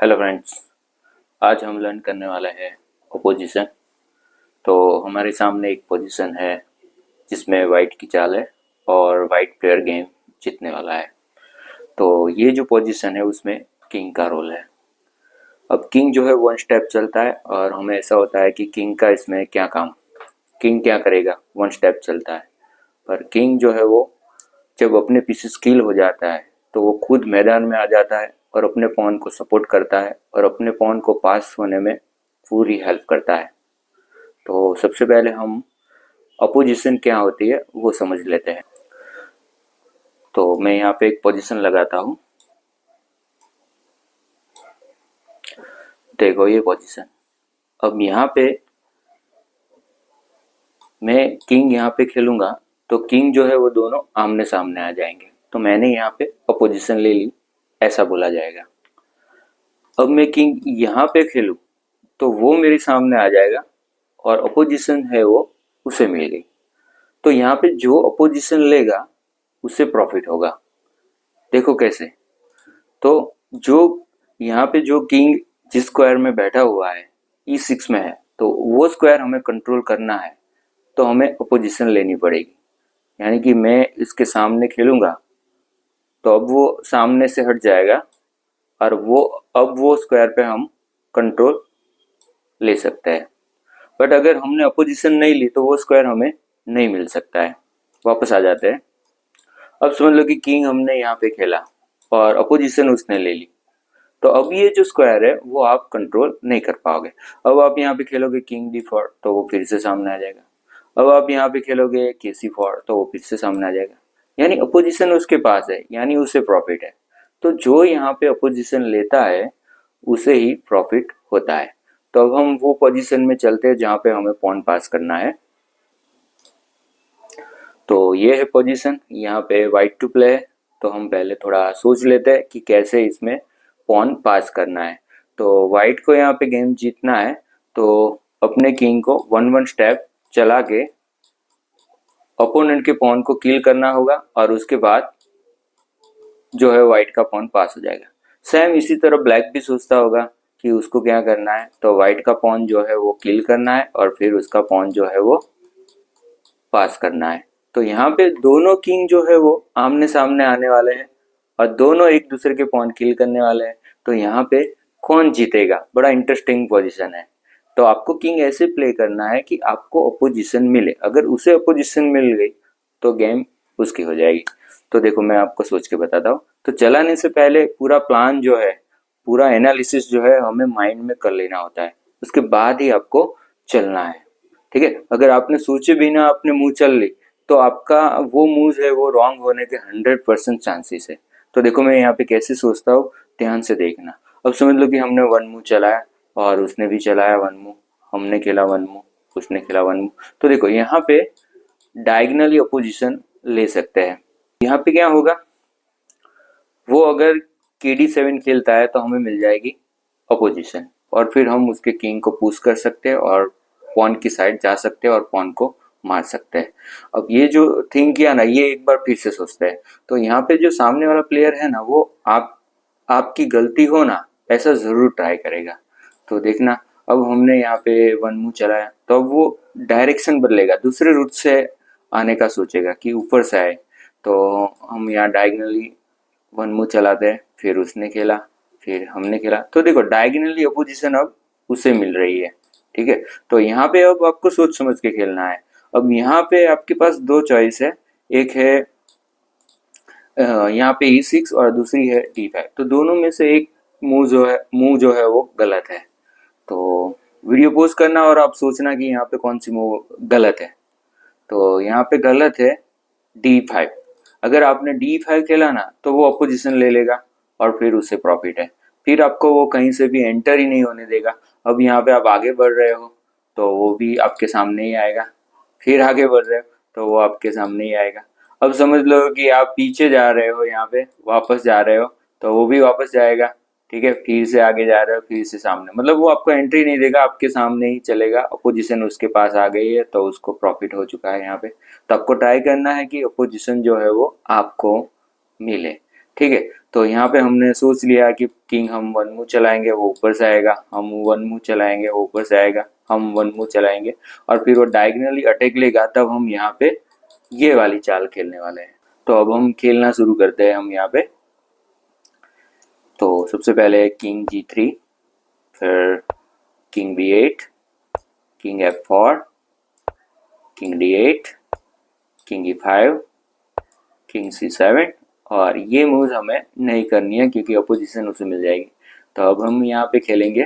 Hello friends, आज हम learn करने वाले हैं अपोजिशन। तो हमारे सामने एक पोजीशन है जिसमें वाइट की चाल है और वाइट प्लेयर गेम जीतने वाला है। तो ये जो पोजीशन है उसमें किंग का रोल है। अब किंग जो है वन स्टेप चलता है और हमें ऐसा होता है कि किंग का इसमें क्या काम, किंग क्या करेगा, वन स्टेप चलता है। पर किंग जो है वो जब अपने पीछे किल हो जाता है तो वो खुद मैदान में आ जाता है और अपने पॉन को सपोर्ट करता है और अपने पॉन को पास होने में पूरी हेल्प करता है। तो सबसे पहले हम अपोजिशन क्या होती है वो समझ लेते हैं। तो मैं यहाँ पे एक पोजीशन लगाता हूँ। देखो ये पोजीशन। अब यहाँ पे मैं किंग यहाँ पे खेलूंगा तो किंग जो है वो दोनों आमने सामने आ जाएंगे। तो मैंने यहाँ पे अपोजिशन ले ली, ऐसा बोला जाएगा। अब मैं किंग यहाँ पे खेलूं तो वो मेरे सामने आ जाएगा और अपोजिशन है वो उसे मिल गई। तो यहाँ पे जो अपोजिशन लेगा उससे प्रॉफिट होगा। देखो कैसे। तो जो यहाँ पे जो किंग जिस स्क्वायर में बैठा हुआ है E6 में है तो वो स्क्वायर हमें कंट्रोल करना है, तो हमें अपोजिशन लेनी पड़ेगी। यानी कि मैं इसके सामने खेलूंगा तो अब वो सामने से हट जाएगा और वो स्क्वायर पे हम कंट्रोल ले सकते हैं। बट अगर हमने अपोजिशन नहीं ली तो वो स्क्वायर हमें नहीं मिल सकता है। वापस आ जाते हैं। अब समझ लो कि किंग हमने यहाँ पे खेला और अपोजिशन उसने ले ली, तो अब ये जो स्क्वायर है वो आप कंट्रोल नहीं कर पाओगे। अब आप यहाँ पे खेलोगे किंग D4 तो वो फिर से सामने आ जाएगा। अब आप यहाँ पे खेलोगे KC4 तो वो फिर से सामने आ जाएगा। यानी अपोजिशन उसके पास है, यानी उसे प्रॉफिट है। तो जो यहाँ पे अपोजिशन लेता है उसे ही प्रॉफिट होता है। तो अब हम वो पोजीशन में चलते हैं जहाँ पे हमें पॉन पास करना है। तो ये है पोजीशन, यहाँ पे वाइट टू प्ले है। तो हम पहले थोड़ा सोच लेते हैं कि कैसे इसमें पॉन पास करना है। तो वाइट को यहाँ पे गेम जीतना है तो अपने किंग को वन वन स्टेप चला के ओपोनेंट के पॉन को किल करना होगा और उसके बाद जो है वाइट का पॉन पास हो जाएगा। सेम इसी तरह ब्लैक भी सोचता होगा कि उसको क्या करना है, तो वाइट का पॉन जो है वो किल करना है और फिर उसका पॉन जो है वो पास करना है। तो यहाँ पे दोनों किंग जो है वो आमने सामने आने वाले हैं और दोनों एक दूसरे के पॉन किल करने वाले हैं। तो यहाँ पे कौन जीतेगा, बड़ा इंटरेस्टिंग पोजीशन है। तो आपको किंग ऐसे प्ले करना है कि आपको अपोजिशन मिले। अगर उसे अपोजिशन मिल गई तो गेम उसकी हो जाएगी। तो देखो मैं आपको सोच के बताता हूँ। तो चलाने से पहले पूरा प्लान जो है, पूरा एनालिसिस जो है हमें माइंड में कर लेना होता है, उसके बाद ही आपको चलना है। ठीक है। अगर आपने सोचे बिना अपने मुंह चल ली तो आपका वो मूव है वो रॉन्ग होने के 100% चांसेस है। तो देखो मैं यहाँ पे कैसे सोचता हूँ, ध्यान से देखना। अब समझ लो कि हमने वन मूव चलाया और उसने भी चलाया वन मूव, हमने खेला वन मूव, उसने खेला वन मूव। तो देखो यहाँ पे डायगनली अपोजिशन ले सकते हैं। यहाँ पे क्या होगा, वो अगर KD7 खेलता है तो हमें मिल जाएगी अपोजिशन और फिर हम उसके किंग को पुश कर सकते हैं और पॉन की साइड जा सकते हैं और पॉन को मार सकते हैं। अब ये जो थिंक किया ना, ये एक बार फिर से सोचते हैं। तो यहाँ पे जो सामने वाला प्लेयर है ना वो आपकी गलती हो ना ऐसा जरूर ट्राई करेगा। तो देखना, अब हमने यहाँ पे वन मूव चलाया तो अब वो डायरेक्शन बदलेगा, दूसरे रूट से आने का सोचेगा कि ऊपर से आए। तो हम यहाँ डायगनली वन मूव चलाते हैं, फिर उसने खेला, फिर हमने खेला। तो देखो डायगनली अपोजिशन अब उसे मिल रही है। ठीक है। तो यहाँ पे अब आपको सोच समझ के खेलना है। अब यहाँ पे आपके पास दो चॉइस है, एक है यहाँ पे E6 और दूसरी है D5। तो दोनों में से एक मूव जो है वो गलत है। तो वीडियो पोस्ट करना और आप सोचना कि यहाँ पे कौन सी मूव गलत है। तो यहाँ पे गलत है D5। अगर आपने D5 खेला ना तो वो अपोजिशन ले लेगा और फिर उससे प्रॉफिट है, फिर आपको वो कहीं से भी एंटर ही नहीं होने देगा। अब यहाँ पे आप आगे बढ़ रहे हो तो वो भी आपके सामने ही आएगा, फिर आगे बढ़ रहे हो तो वो आपके सामने ही आएगा। अब समझ लो कि आप पीछे जा रहे हो, यहाँ पे वापस जा रहे हो तो वो भी वापस जाएगा। ठीक है। फिर से आगे जा रहे हो, फिर से सामने, मतलब वो आपको एंट्री नहीं देगा, आपके सामने ही चलेगा। अपोजिशन उसके पास आ गई है तो उसको प्रॉफिट हो चुका है यहाँ पे। तो आपको ट्राई करना है कि अपोजिशन जो है वो आपको मिले। ठीक है। तो यहाँ पे हमने सोच लिया कि किंग हम वन मूव चलाएंगे वो ऊपर से आएगा, हम वन मूव चलाएंगे वो ऊपर से आएगा, हम वन मूव चलाएंगे और फिर वो डायगनली अटैक लेगा, तब हम यहाँ पे ये वाली चाल खेलने वाले हैं। तो अब हम खेलना शुरू करते हैं हम यहाँ पे। तो सबसे पहले किंग G3, फिर king B8, king F4, king D8, king E5, king C7 और ये मूव हमें नहीं करनी है क्योंकि अपोजिशन उसे मिल जाएगी। तो अब हम यहाँ पे खेलेंगे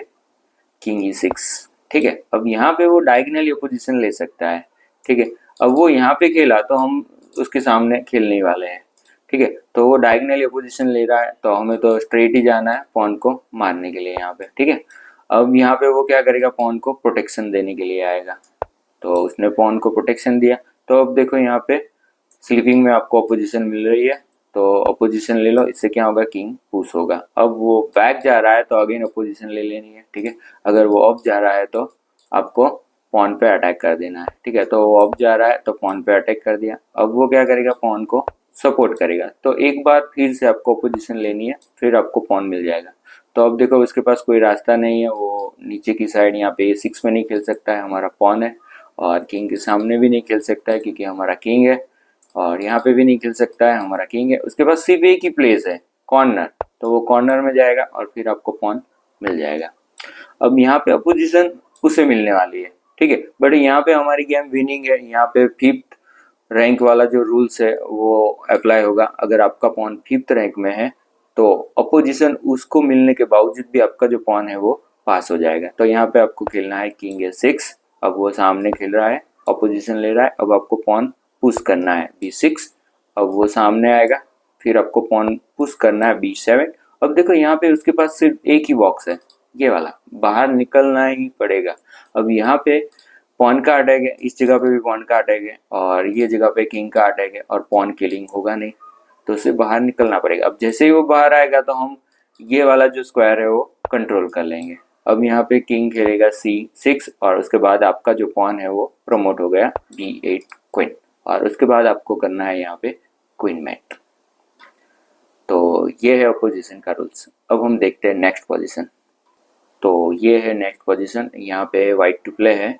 किंग E6। ठीक है, अब यहाँ पे वो डायगनली अपोजिशन ले सकता है। ठीक है, अब वो यहाँ पे खेला तो हम उसके सामने खेलने वाले हैं। ठीक है, तो वो डायगनली अपोजिशन ले रहा है तो हमें तो स्ट्रेट ही जाना है पॉन को मारने के लिए यहाँ पे। ठीक है, अब यहाँ पे वो क्या करेगा, पॉन को प्रोटेक्शन देने के लिए आएगा। तो उसने पॉन को प्रोटेक्शन दिया। तो अब देखो यहाँ पे स्लीपिंग में आपको अपोजिशन मिल रही है, तो अपोजिशन ले लो, इससे क्या होगा, किंग पुश होगा। अब वो बैक जा रहा है तो अगेन अपोजिशन ले लेनी है। ठीक है, अगर वो अप जा रहा है तो आपको पॉन पे अटैक कर देना है। ठीक है, तो वो अप जा रहा है तो पॉन पे अटैक कर दिया। अब वो क्या करेगा, पॉन को सपोर्ट करेगा। तो एक बार फिर से आपको अपोजिशन लेनी है, फिर आपको पॉन मिल जाएगा। तो अब देखो उसके पास कोई रास्ता नहीं है, वो नीचे की साइड यहाँ पे A6 में नहीं खेल सकता है, हमारा पॉन है, और किंग के सामने भी नहीं खेल सकता है क्योंकि हमारा किंग है, और यहाँ पे भी नहीं खेल सकता है, हमारा किंग है। उसके पास सिर्फ एक ही प्लेस है, कॉर्नर, तो वो कॉर्नर में जाएगा और फिर आपको पॉन मिल जाएगा। अब यहाँ पे अपोजिशन उसे मिलने वाली है। ठीक है, बट यहाँ पे हमारी गेम विनिंग है। यहाँ पे 5th रैंक वाला जो रूल्स है वो अप्लाई होगा। अगर आपका पॉन 5th रैंक में है तो अपोजिशन उसको मिलने के बावजूद भी आपका जो पॉन है वो पास हो जाएगा। तो यहाँ पे आपको खेलना है किंग A6। अब वो सामने खेल रहा है, अपोजिशन ले रहा है, अब आपको पॉन पुश करना है B6। अब वो सामने आएगा, फिर आपको पॉन पुश करना है B7। अब देखो यहाँ पे उसके पास सिर्फ एक ही बॉक्स है, ये वाला, बाहर निकलना ही पड़ेगा। अब यहाँ पे पॉन का अटैक है, इस जगह पे भी पॉन का अटैक है, और ये जगह पे किंग का अटैक है, और पॉन किलिंग होगा नहीं, तो उसे बाहर निकलना पड़ेगा। अब जैसे ही वो बाहर आएगा तो हम ये वाला जो स्क्वायर है वो कंट्रोल कर लेंगे। अब यहाँ पे किंग खेलेगा C6 और उसके बाद आपका जो पॉन है वो प्रमोट हो गया B8 क्वीन, और उसके बाद आपको करना है यहाँ पे क्वीन मेट। तो ये है अपोजिशन का रूल्स। अब हम देखते हैं नेक्स्ट पोजीशन। तो ये है नेक्स्ट पोजीशन, यहाँ पे वाइट टू प्ले है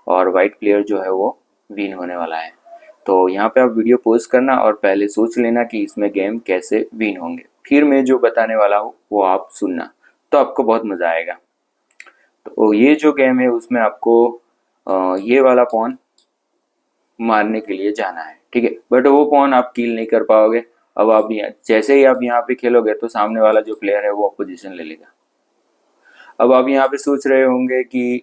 और वाइट प्लेयर जो है वो विन होने वाला है। तो यहाँ पे आप वीडियो पॉज करना और पहले सोच लेना कि इसमें गेम कैसे विन होंगे, फिर मैं जो बताने वाला हूँ वो आप सुनना, तो आपको बहुत मज़ा आएगा। तो ये जो गेम है उसमें आपको ये वाला पॉन मारने के लिए जाना है। ठीक है, बट वो पॉन आप किल नहीं कर पाओगे। अब आप जैसे ही आप यहाँ पे खेलोगे तो सामने वाला जो प्लेयर है वो अपोजिशन ले लेगा। अब आप यहाँ पे सोच रहे होंगे कि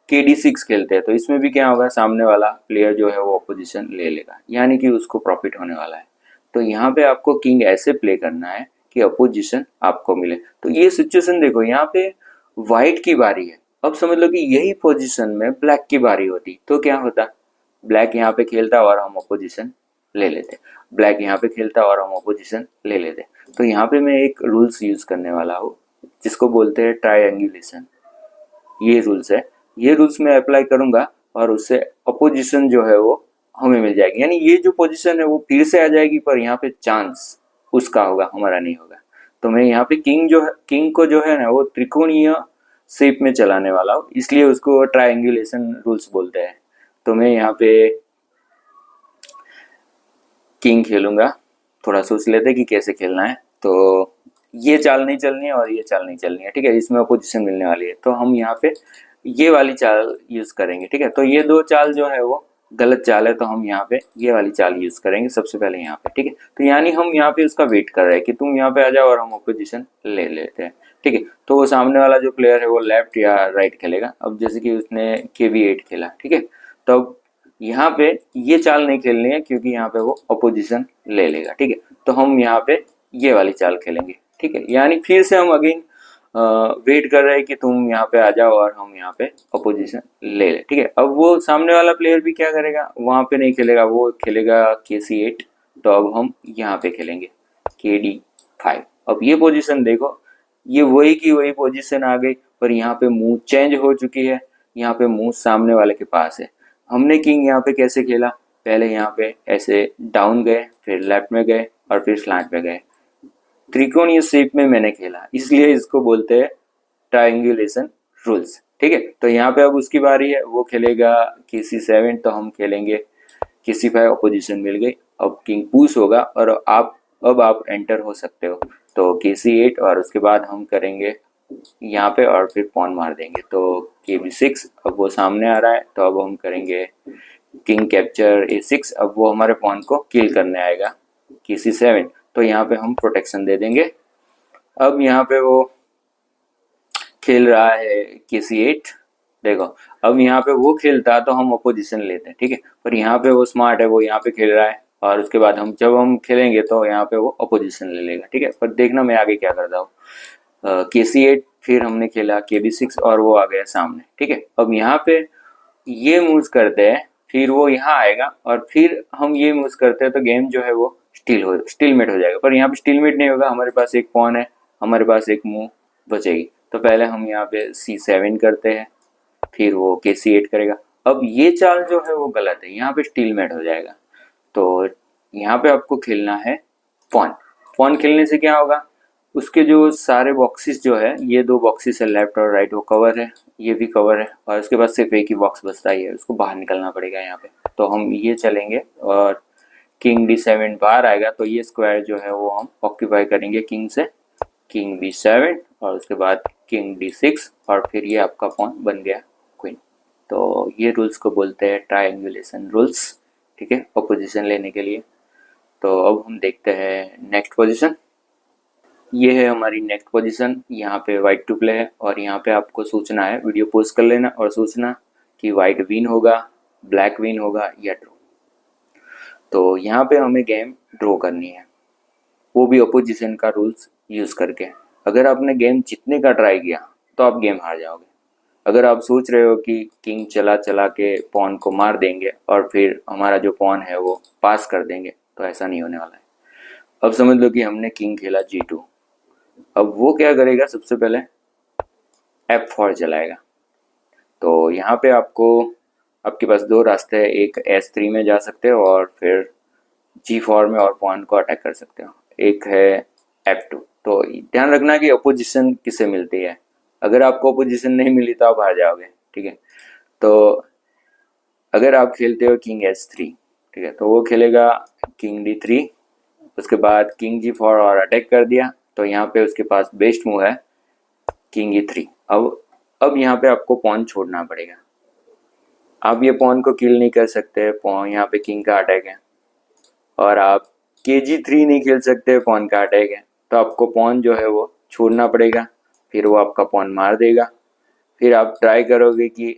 KD6 खेलते हैं, तो इसमें भी क्या होगा, सामने वाला प्लेयर जो है वो अपोजिशन ले लेगा, यानी कि उसको प्रॉफिट होने वाला है। तो यहाँ पे आपको किंग ऐसे प्ले करना है कि अपोजिशन आपको मिले। तो ये सिचुएशन देखो, यहाँ पे व्हाइट की बारी है। अब समझ लो कि यही पोजीशन में ब्लैक की बारी होती तो क्या होता, ब्लैक यहाँ पे खेलता और हम अपोजिशन ले लेते, ब्लैक यहाँ पे खेलता और हम अपोजिशन ले लेते। तो यहाँ पे मैं एक रूल्स यूज करने वाला हूँ जिसको बोलते हैं ट्रायंगुलेशन। ये रूल्स है, ये रूल्स मैं अप्लाई करूंगा और उससे अपोजिशन जो है वो हमें मिल जाएगी, यानी ये जो पोजीशन है वो फिर से आ जाएगी, पर यहाँ पे चांस उसका होगा, हमारा नहीं होगा। तो मैं यहाँ पे किंग को जो है ना वो त्रिकोणीय शेप में चलाने वाला हूँ, इसलिए उसको ट्रायंगुलेशन रूल्स बोलते हैं। तो मैं यहाँ पे किंग खेलूंगा, थोड़ा सोच लेते कि कैसे खेलना है। तो ये चाल नहीं चलनी है और ये चाल नहीं चलनी है। ठीक है, इसमें अपोजिशन मिलने वाली है, तो हम यहाँ पे ये वाली चाल यूज करेंगे। ठीक है, तो ये दो चाल जो है वो गलत चाल है, तो हम यहाँ पे ये वाली चाल यूज करेंगे सबसे पहले यहाँ पे। ठीक है, तो यानी हम यहाँ पे उसका वेट कर रहे हैं कि तुम यहाँ पे आ जाओ और हम अपोजिशन ले लेते हैं। ठीक है, तो वो सामने वाला जो प्लेयर है वो लेफ्ट या राइट खेलेगा। अब जैसे कि उसने KB8 खेला, ठीक है, तो अब यहाँ पे ये चाल नहीं खेलनी है क्योंकि यहाँ पे वो अपोजिशन ले लेगा। ठीक है, तो हम यहाँ पे ये वाली चाल खेलेंगे। ठीक है, यानी फिर से हम अगेन वेट कर रहे हैं कि तुम यहाँ पे आ जाओ और हम यहाँ पे अपोजिशन ले ले। ठीक है, अब वो सामने वाला प्लेयर भी क्या करेगा, वहां पे नहीं खेलेगा, वो खेलेगा KC8। तो अब हम यहाँ पे खेलेंगे KD5। अब ये पोजीशन देखो, ये वही की वही पोजीशन आ गई, पर यहाँ पे मूव चेंज हो चुकी है, यहाँ पे मूव सामने वाले के पास है। हमने किंग यहाँ पे कैसे खेला, पहले यहाँ पे ऐसे डाउन गए, फिर लेफ्ट में गए और फिर स्लैंट में गए। त्रिकोणीय शेप में मैंने खेला, इसलिए इसको बोलते हैं ट्रायंगुलेशन रूल्स। ठीक है, तो यहाँ पे अब उसकी बारी है, वो खेलेगा के C7, तो हम खेलेंगे के C5, अपोजिशन मिल गई। अब किंग पुश होगा और अब आप एंटर हो सकते हो, तो के C8 और उसके बाद हम करेंगे यहाँ पे और फिर पॉन मार देंगे, तो के B6। अब वो सामने आ रहा है, तो अब हम करेंगे किंग कैप्चर A6। अब वो हमारे पॉन को किल करने आएगा के C7, तो यहाँ पे हम प्रोटेक्शन दे देंगे। अब यहाँ पे वो खेल रहा है के C8। देखो, अब यहाँ पे वो खेलता तो हम अपोजिशन लेते हैं, ठीक है, पर यहाँ पे वो स्मार्ट है, वो यहाँ पे खेल रहा है और उसके बाद जब हम खेलेंगे तो यहाँ पे वो अपोजिशन ले लेगा। ठीक है, पर देखना मैं आगे क्या करता हूँ। के C8, फिर हमने खेला के B6 और वो आ गया सामने। ठीक है, अब यहाँ पे ये मूव करते हैं, फिर वो यहाँ आएगा और फिर हम ये मूव करते हैं, तो गेम जो है वो स्टीलमेट हो जाएगा। पर यहाँ पे स्टीलमेट नहीं होगा, हमारे पास एक पॉन है, हमारे पास एक मूव बचेगी। तो पहले हम यहाँ पे C7 करते हैं, फिर वो के C8 करेगा। अब ये चाल जो है वो गलत है, यहाँ पे स्टीलमेट हो जाएगा। तो यहाँ पे आपको खेलना है पॉन। पॉन खेलने से क्या होगा, उसके जो सारे बॉक्सेस जो है, ये दो बॉक्सेस है लेफ्ट और राइट, वो कवर है, ये भी कवर है, और उसके बाद सिर्फ एक ही बॉक्स बचता ही है, उसको बाहर निकलना पड़ेगा यहाँ पे। तो हम ये चलेंगे और किंग D7 बाहर आएगा, तो ये स्क्वायर जो है वो हम ऑक्यूपाई करेंगे किंग से, किंग B7 और उसके बाद किंग D6 और फिर ये आपका पॉन बन गया क्वीन। तो ये रूल्स को बोलते हैं ट्रायंगुलेशन रूल्स। ठीक है, अपोजिशन लेने के लिए। तो अब हम देखते हैं नेक्स्ट पोजीशन। ये है हमारी नेक्स्ट पोजीशन। यहाँ पे वाइट टू प्ले है और यहाँ पे आपको सोचना है, वीडियो पोज कर लेना और सोचना कि वाइट विन होगा, ब्लैक विन होगा या ड्रॉ। तो यहाँ पे हमें गेम ड्रॉ करनी है, वो भी अपोजिशन का रूल्स यूज करके। अगर आपने गेम जीतने का ट्राई किया तो आप गेम हार जाओगे। अगर आप सोच रहे हो कि किंग चला चला के पॉन को मार देंगे और फिर हमारा जो पॉन है वो पास कर देंगे, तो ऐसा नहीं होने वाला है। अब समझ लो कि हमने किंग खेला G2। अब वो क्या करेगा, सबसे पहले F4 चलाएगा। तो यहाँ पे आपके पास दो रास्ते हैं, एक S3 में जा सकते हो और फिर G4 में और पॉन को अटैक कर सकते हो, एक है F2। तो ध्यान रखना कि अपोजिशन किसे मिलती है। अगर आपको अपोजिशन नहीं मिली तो आप हार जाओगे। ठीक है, तो अगर आप खेलते हो किंग H3, ठीक है, तो वो खेलेगा किंग D3, उसके बाद किंग G4 और अटैक कर दिया, तो यहाँ पे उसके पास बेस्ट मूव है किंग E3। अब यहाँ पे आपको पॉन छोड़ना पड़ेगा। आप ये पॉन को किल नहीं कर सकते, पॉन यहाँ पे किंग का अटैक है, और आप के G3 नहीं खेल सकते, पॉन का अटैक है, तो आपको पॉन जो है वो छोड़ना पड़ेगा, फिर वो आपका पॉन मार देगा। फिर आप ट्राई करोगे कि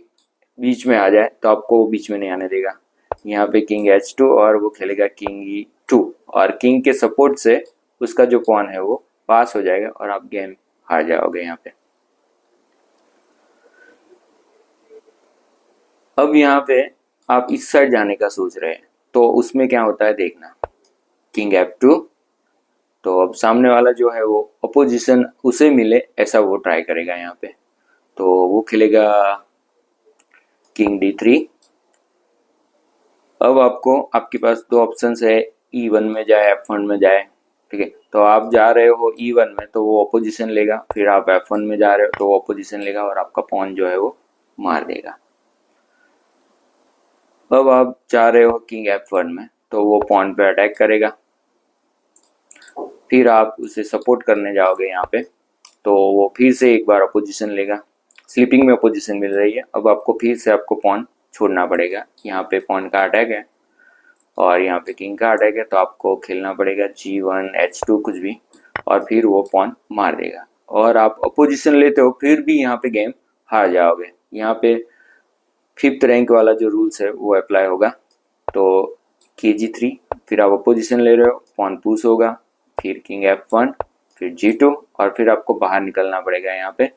बीच में आ जाए, तो आपको वो बीच में नहीं आने देगा। यहाँ पे किंग H2 और वो खेलेगा किंग E2, और किंग के सपोर्ट से उसका जो पॉन है वो पास हो जाएगा और आप गेम हार जाओगे यहाँ पे। अब यहाँ पे आप इस साइड जाने का सोच रहे हैं, तो उसमें क्या होता है देखना, किंग F2। तो अब सामने वाला जो है वो अपोजिशन उसे मिले ऐसा वो ट्राई करेगा यहाँ पे, तो वो खेलेगा किंग D3। अब आपके पास दो ऑप्शन है, E1 में जाए, F1 में जाए। ठीक है, तो आप जा रहे हो E1 में, तो वो अपोजिशन लेगा, फिर आप F1 में जा रहे हो तो वो अपोजिशन लेगा और आपका पॉन जो है वो मार देगा। अब आप जा रहे हो किंग F1 में, तो वो पॉन पे अटैक करेगा, फिर आप उसे सपोर्ट करने जाओगे यहाँ पे, तो वो फिर से एक बार अपोजिशन लेगा, स्लीपिंग में अपोजिशन मिल रही है। अब आपको फिर से आपको पॉन छोड़ना पड़ेगा, यहाँ पे पॉन का अटैक है और यहाँ पे किंग का अटैक है, तो आपको खेलना पड़ेगा G1 H2 कुछ भी, और फिर वो पॉन मार देगा और आप अपोजिशन लेते हो, फिर भी यहाँ पे गेम हार जाओगे। यहाँ पे 5th रैंक वाला जो रूल्स है वो अप्लाई होगा। तो के G3, फिर आप अपोजिशन ले रहे हो, पॉन पुश होगा, फिर किंग F1, फिर G2 और फिर आपको बाहर निकलना पड़ेगा। यहाँ पे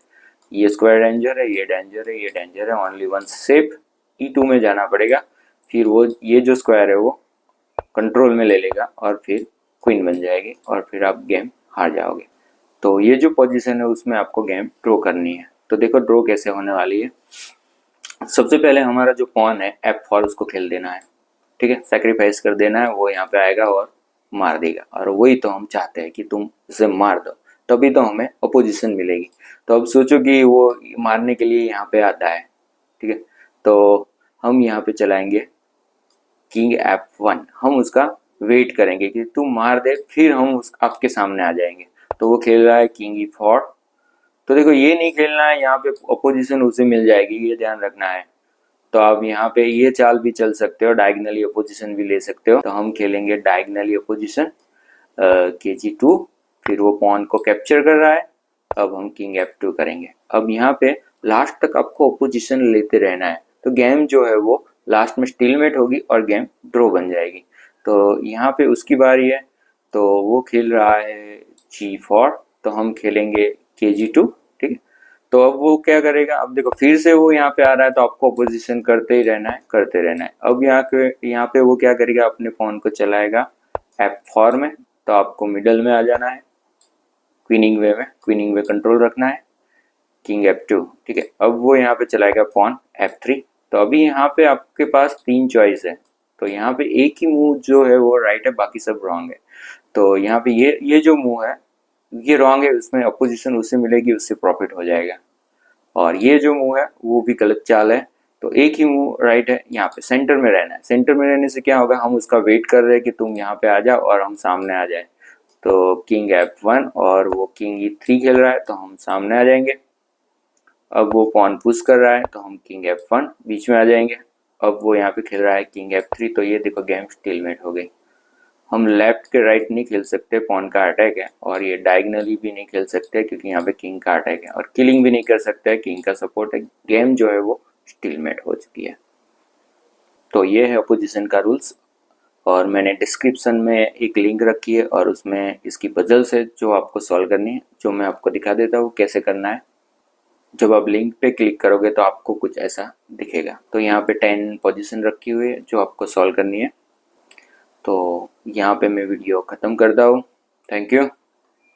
ये स्क्वायर डेंजर है, ये डेंजर है, ये डेंजर है, ओनली वन सेफ E2 में जाना पड़ेगा, फिर वो ये जो स्क्वायर है वो कंट्रोल में ले लेगा और फिर क्वीन बन जाएगी और फिर आप गेम हार जाओगे। तो ये जो पोजीशन है उसमें आपको गेम ड्रॉ करनी है। तो देखो ड्रॉ कैसे होने वाली है। सबसे पहले हमारा जो पॉन है F4 उसको खेल देना है, ठीक है, सैक्रिफाइस कर देना है, वो यहाँ पे आएगा और मार देगा, और वही तो हम चाहते हैं कि तुम इसे मार दो, तभी तो हमें अपोजिशन मिलेगी। तो अब सोचो कि वो मारने के लिए यहाँ पे आता है, ठीक है, तो हम यहाँ पे चलाएंगे किंग F1। हम उसका वेट करेंगे कि तू मार दे, फिर हम आपके सामने आ जाएंगे। तो वो खेल रहा है किंग E4। तो देखो ये नहीं खेलना है, यहाँ पे अपोजिशन उसे मिल जाएगी, ये ध्यान रखना है। तो आप यहाँ पे ये चाल भी चल सकते हो, डायगनली अपोजिशन भी ले सकते हो। तो हम खेलेंगे डायगनली अपोजिशन KG2। फिर वो पॉन को कैप्चर कर रहा है, अब हम किंग F2 करेंगे। अब यहाँ पे लास्ट तक आपको अपोजिशन लेते रहना है, तो गेम जो है वो लास्ट में स्टीलमेट होगी और गेम ड्रॉ बन जाएगी। तो यहाँ पे उसकी बारी है, तो वो खेल रहा है G4, तो हम खेलेंगे KG2, ठीक है। तो अब वो क्या करेगा, अब देखो फिर से वो यहाँ पे आ रहा है, तो आपको अपोजिशन करते ही रहना है, करते रहना है। अब यहाँ पे वो क्या करेगा, अपने पॉन को चलाएगा F4 में, तो आपको मिडल में आ जाना है, क्वीनिंग वे कंट्रोल रखना है, किंग F2, ठीक है। अब वो यहाँ पे चलाएगा पॉन F3। तो अभी यहाँ पे आपके पास 3 चॉइस है, तो यहाँ पे एक ही मूव जो है वो राइट है, बाकी सब रॉन्ग है। तो यहाँ पे ये जो मूव है ये रॉन्ग है, उसमें अपोजिशन उससे मिलेगी, उससे प्रॉफिट हो जाएगा। और ये जो मूव है वो भी गलत चाल है, तो एक ही मूव राइट है, यहाँ पे सेंटर में रहना है। सेंटर में रहने से क्या होगा, हम उसका वेट कर रहे हैं कि तुम यहाँ पे आ जाओ और हम सामने आ जाए। तो किंग F1 और वो किंग E3 खेल रहा है, तो हम सामने आ जाएंगे। अब वो पॉन पुश कर रहा है, तो हम किंग F1 बीच में आ जाएंगे। अब वो यहाँ पे खेल रहा है किंग F3, तो ये देखो गेम स्टीलमेट हो गई। हम लेफ्ट के राइट नहीं खेल सकते, पॉन का अटैक है, और ये डायगनली भी नहीं खेल सकते क्योंकि यहाँ पे किंग का अटैक है, और किलिंग भी नहीं कर सकते, किंग का सपोर्ट है। गेम जो है वो स्टीलमेट हो चुकी है। तो ये है अपोजिशन का रूल्स, और मैंने डिस्क्रिप्शन में एक लिंक रखी है, और उसमें इसकी पजल्स है जो आपको सॉल्व करनी है, जो मैं आपको दिखा देता हूँ कैसे करना है। जब आप लिंक पे क्लिक करोगे तो आपको कुछ ऐसा दिखेगा। तो यहाँ पे 10 पोजीशन रखी हुई है जो आपको सॉल्व करनी है। तो यहाँ पे मैं वीडियो ख़त्म करता हूँ। Thank you.